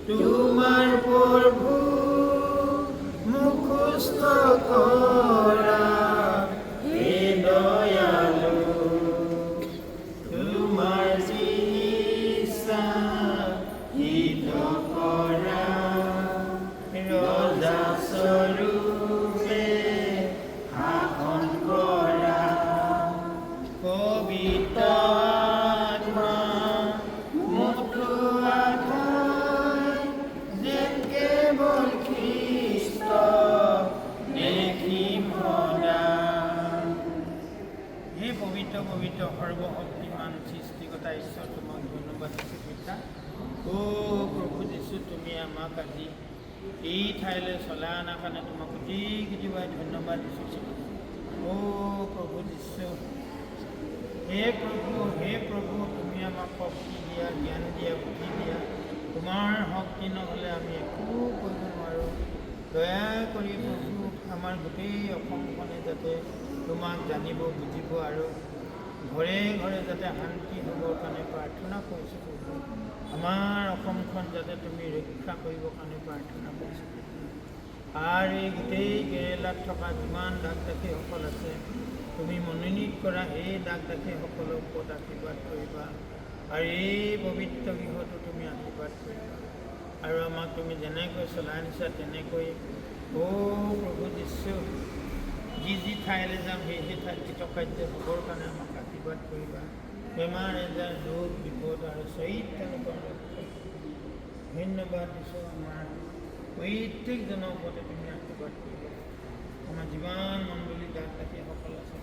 তোমাৰ প্ৰভু মুখস্থ কৰা হে দয়ালু তোমাৰ চিকিৎসা হিত কৰা ৰজা স্বৰূপে শাসন কৰা পবিত্ৰ পবিত্ৰ সৰ্বশক্তিমান সৃষ্টিকৰ্তা ঈশ্বৰ তোমাক ধন্যবাদ দিছোঁ পিতা। প্ৰভু যীশু তুমি আমাক আজি এই ঠাইলৈ চলাই অনাৰ কাৰণে তোমাক কোটি কোটিবাৰ ধন্যবাদ দিছোঁ। প্ৰভু যীশু হে প্ৰভু তুমি আমাক শক্তি দিয়া, জ্ঞান দিয়া, বুদ্ধি দিয়া। তোমাৰ শক্তি নহ'লে আমি একো কৰিব নোৱাৰোঁ। দয়া কৰি প্ৰভু আমাৰ গোটেই অসমখনে যাতে তোমাক জানিব, বুজিব আৰু ঘৰে ঘৰে যাতে শান্তি হ'বৰ কাৰণে প্ৰাৰ্থনা কৰিছোঁ। আমাৰ অসমখন যাতে তুমি ৰক্ষা কৰিবৰ কাৰণে প্ৰাৰ্থনা কৰিছোঁ। আৰু এই গোটেই কেৰেলাত থকা যিমান দাগ দাসীসকল আছে তুমি মনোনীত কৰা এই দাগ দাসীসকলৰ ওপৰত আশীৰ্বাদ কৰিবা আৰু এই পবিত্ৰ গৃহতো তুমি আশীৰ্বাদ কৰিবা আৰু আমাক তুমি যেনেকৈ চলাই আনিছা তেনেকৈ প্ৰভু যীশু যি ঠাইলৈ যাম সেই ঠাইত কৃতকাৰ্য হ'বৰ কাৰণে আমাক আশীৰ্বাদ কৰিবা। বেমাৰ আজাৰ ৰোগ বিপদ আৰু চৰিত্ৰৰ ধন্যবাদ দিছোঁ। আমাৰ প্ৰত্যেকজনৰ ওপৰতে তুমি আশীৰ্বাদ কৰিবা। আমাৰ যিমান মণ্ডলী দাগ দাসীসকল আছে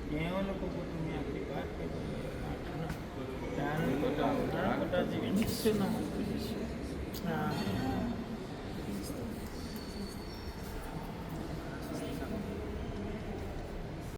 তেওঁলোককো তুমি আশীৰ্বাদ কৰিব প্ৰাৰ্থনা দান কটা জীৱন নিশ্চয় নাম কৰিছোঁ।